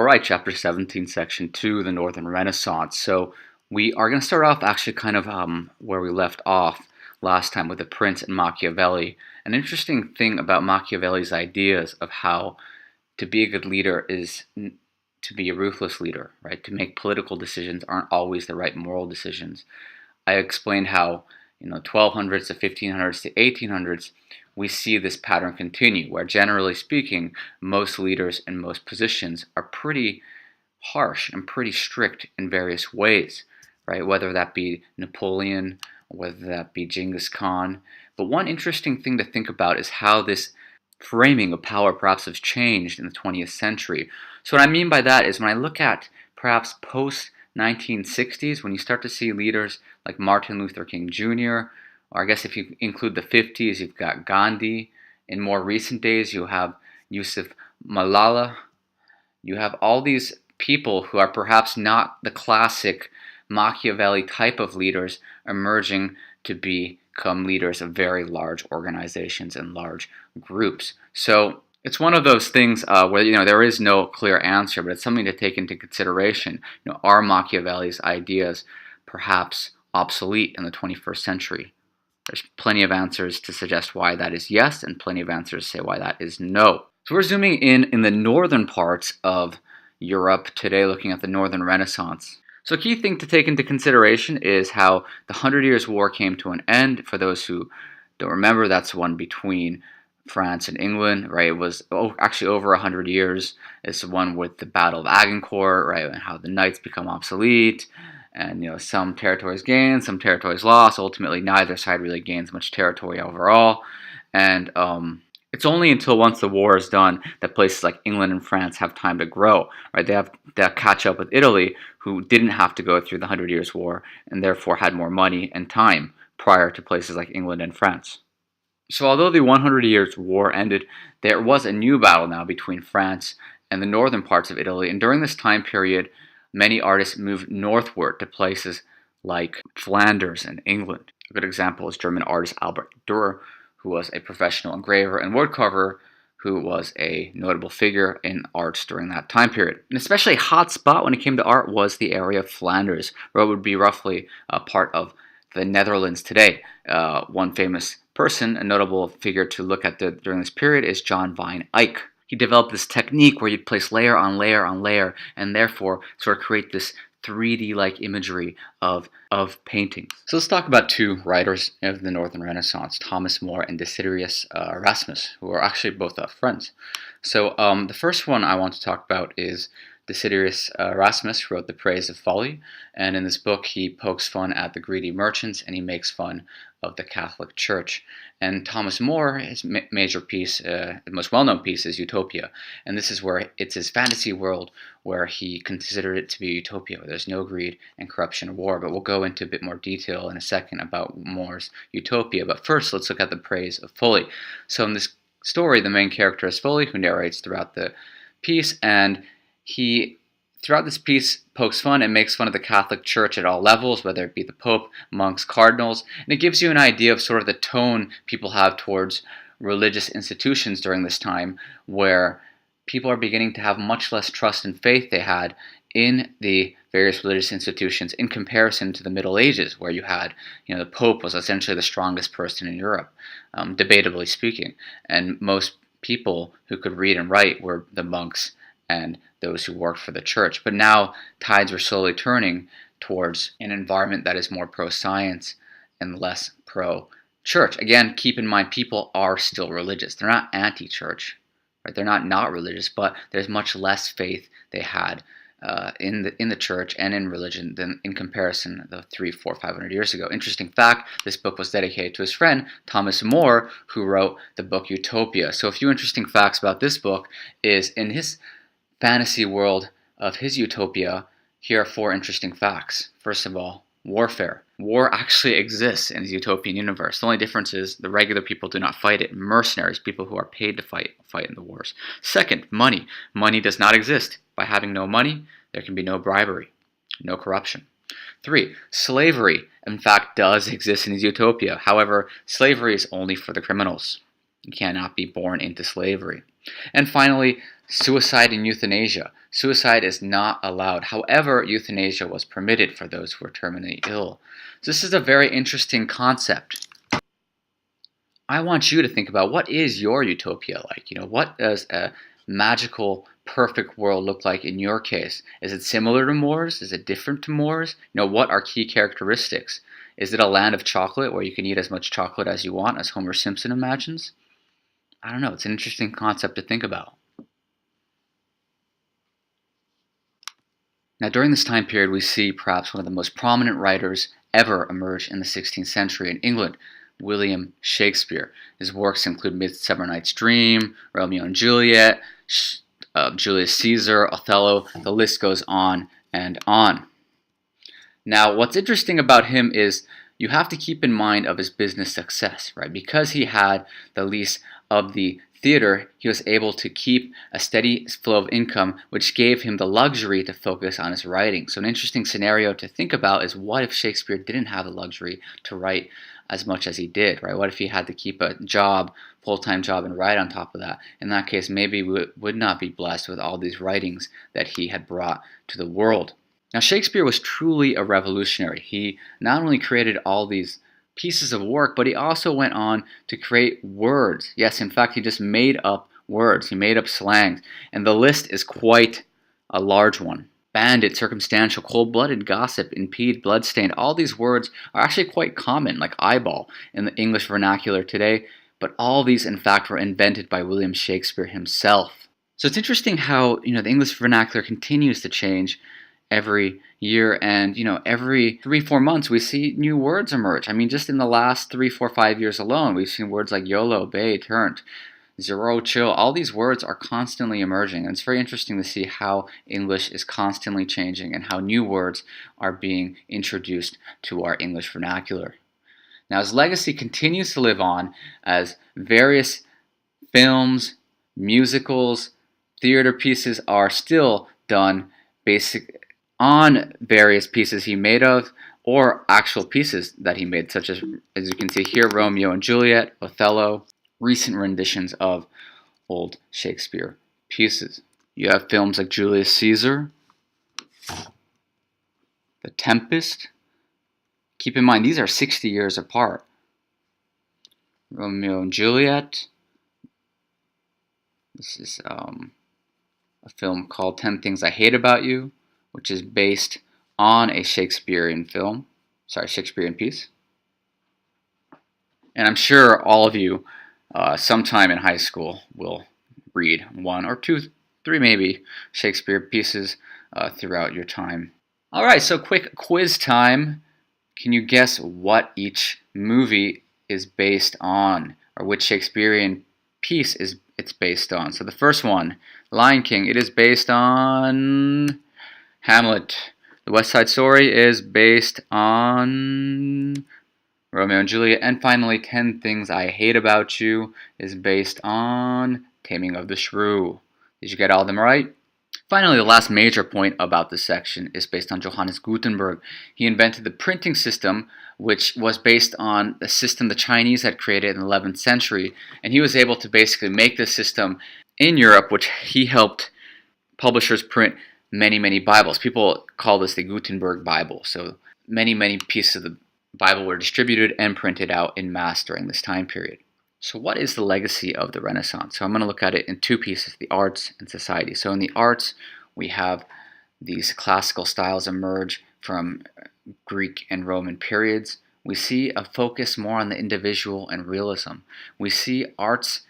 Alright, chapter 17, section 2, the Northern Renaissance. So we are going to start off actually kind of where we left off last time with the Prince and Machiavelli. An interesting thing about Machiavelli's ideas of how to be a good leader is to be a ruthless leader, right? To make political decisions aren't always the right moral decisions. I explained how, 1200s to 1500s to 1800s, we see this pattern continue, where generally speaking, most leaders in most positions are pretty harsh and pretty strict in various ways, right? Whether that be Napoleon, whether that be Genghis Khan. But one interesting thing to think about is how this framing of power perhaps has changed in the 20th century. So what I mean by that is when I look at perhaps post-1960s, when you start to see leaders like Martin Luther King Jr., or I guess if you include the 50s, you've got Gandhi. In more recent days, you have Yusuf Malala. You have all these people who are perhaps not the classic Machiavelli type of leaders emerging to become leaders of very large organizations and large groups. So it's one of those things where there is no clear answer, but it's something to take into consideration. Are Machiavelli's ideas perhaps obsolete in the 21st century? There's plenty of answers to suggest why that is yes, and plenty of answers to say why that is no. So we're zooming in the northern parts of Europe today, looking at the Northern Renaissance. So a key thing to take into consideration is how the 100 Years' War came to an end. For those who don't remember, that's the one between France and England, right? It was actually over 100 years. It's the one with the Battle of Agincourt, right? And how the knights become obsolete. And some territories gained, some territories lost. Ultimately, neither side really gains much territory overall. And it's only until once the war is done that places like England and France have time to grow. Right? They have to catch up with Italy, who didn't have to go through the 100 Years' War and therefore had more money and time prior to places like England and France. So although the 100 Years' War ended, there was a new battle now between France and the northern parts of Italy. And during this time period, many artists moved northward to places like Flanders and England. A good example is German artist Albert Durer, who was a professional engraver and woodcarver, who was a notable figure in arts during that time period. An especially hot spot when it came to art was the area of Flanders, where it would be roughly a part of the Netherlands today. One famous person, a notable figure to look at during this period, is John van Eyck. He developed this technique where you'd place layer on layer on layer and therefore sort of create this 3D-like imagery of paintings. So let's talk about two writers of the Northern Renaissance, Thomas More and Desiderius Erasmus, who are actually both friends. So the first one I want to talk about is Desiderius Erasmus, who wrote The Praise of Folly, and in this book he pokes fun at the greedy merchants and he makes fun of the Catholic Church. And Thomas More, his major piece, the most well-known piece, is Utopia. And this is where it's his fantasy world where he considered it to be a utopia, where there's no greed and corruption or war. But we'll go into a bit more detail in a second about More's Utopia. But first, let's look at The Praise of Folly. So in this story, the main character is Folly, who narrates throughout the piece, and he, throughout this piece, pokes fun and makes fun of the Catholic Church at all levels, whether it be the Pope, monks, cardinals, and it gives you an idea of sort of the tone people have towards religious institutions during this time, where people are beginning to have much less trust and faith they had in the various religious institutions in comparison to the Middle Ages, where you had, the Pope was essentially the strongest person in Europe, debatably speaking, and most people who could read and write were the monks and those who worked for the church. But now tides are slowly turning towards an environment that is more pro-science and less pro-church. Again, keep in mind, people are still religious. They're not anti-church, right? They're not religious, but there's much less faith they had in the church and in religion than in comparison the 300, 400, 500 years ago. Interesting fact, this book was dedicated to his friend Thomas More, who wrote the book Utopia. So a few interesting facts about this book is in his fantasy world of his utopia, here are 4 interesting facts. First of all, warfare. War actually exists in his utopian universe. The only difference is the regular people do not fight it. Mercenaries, people who are paid to fight in the wars. Second, money. Money does not exist. By having no money, there can be no bribery, no corruption. 3, slavery, in fact, does exist in his utopia. However, slavery is only for the criminals. You cannot be born into slavery. And finally, suicide and euthanasia. Suicide is not allowed. However, euthanasia was permitted for those who were terminally ill. So this is a very interesting concept. I want you to think about, what is your utopia like? What does a magical, perfect world look like in your case? Is it similar to Moore's? Is it different to Moore's? What are key characteristics? Is it a land of chocolate where you can eat as much chocolate as you want, as Homer Simpson imagines? I don't know. It's an interesting concept to think about. Now, during this time period, we see perhaps one of the most prominent writers ever emerge in the 16th century in England, William Shakespeare. His works include Midsummer Night's Dream, Romeo and Juliet, Julius Caesar, Othello. The list goes on and on. Now, what's interesting about him is you have to keep in mind of his business success, right? Because he had the lease of the theater, he was able to keep a steady flow of income, which gave him the luxury to focus on his writing. So an interesting scenario to think about is, what if Shakespeare didn't have the luxury to write as much as he did, right? What if he had to keep a job, full-time job, and write on top of that? In that case, maybe we would not be blessed with all these writings that he had brought to the world. Now, Shakespeare was truly a revolutionary. He not only created all these pieces of work, but he also went on to create words. Yes, in fact, he just made up words. He made up slangs. And the list is quite a large one. Bandit, circumstantial, cold-blooded, gossip, impede, bloodstained. All these words are actually quite common, like eyeball, in the English vernacular today. But all these, in fact, were invented by William Shakespeare himself. So it's interesting how, the English vernacular continues to change every year, and every 3-4 months we see new words emerge. I mean, just in the last 3, 4, 5 years alone, we've seen words like YOLO, bay, turnt, zero, chill. All these words are constantly emerging, and it's very interesting to see how English is constantly changing and how new words are being introduced to our English vernacular. Now, his legacy continues to live on as various films, musicals, theater pieces are still done on various pieces he made of, or actual pieces that he made, such as you can see here, Romeo and Juliet, Othello, recent renditions of old Shakespeare pieces. You have films like Julius Caesar, The Tempest. Keep in mind, these are 60 years apart. Romeo and Juliet. This is a film called 10 Things I Hate About You, which is based on a Shakespearean piece. And I'm sure all of you sometime in high school will read 1 or 2, 3 maybe Shakespeare pieces throughout your time. Alright, so quick quiz time. Can you guess what each movie is based on, or which Shakespearean piece it's based on? So the first one, Lion King, it is based on Hamlet. The West Side Story is based on Romeo and Juliet. And finally, 10 Things I Hate About You is based on Taming of the Shrew. Did you get all of them right? Finally, the last major point about this section is based on Johannes Gutenberg. He invented the printing system, which was based on a system the Chinese had created in the 11th century. And he was able to basically make this system in Europe, which he helped publishers print many Bibles. People call this the Gutenberg Bible. So many pieces of the Bible were distributed and printed out in mass during this time period. So what is the legacy of the Renaissance? So I'm going to look at it in 2 pieces, the arts and society. So in the arts, we have these classical styles emerge from Greek and Roman periods. We see a focus more on the individual and realism. We see arts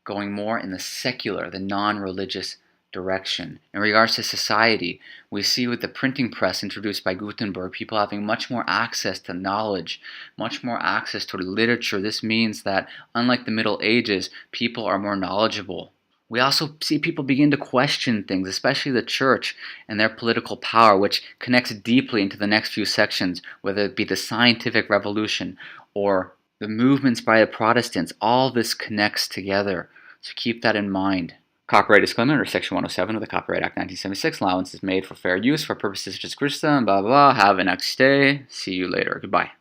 going more in the secular, the non-religious direction. In regards to society, we see with the printing press introduced by Gutenberg, people having much more access to knowledge, much more access to literature. This means that, unlike the Middle Ages, people are more knowledgeable. We also see people begin to question things, especially the church and their political power, which connects deeply into the next few sections, whether it be the scientific revolution or the movements by the Protestants. All this connects together, so keep that in mind. Copyright disclaimer under Section 107 of the Copyright Act 1976. Allowance is made for fair use for purposes such as criticism, blah, blah, blah. Have a nice day. See you later. Goodbye.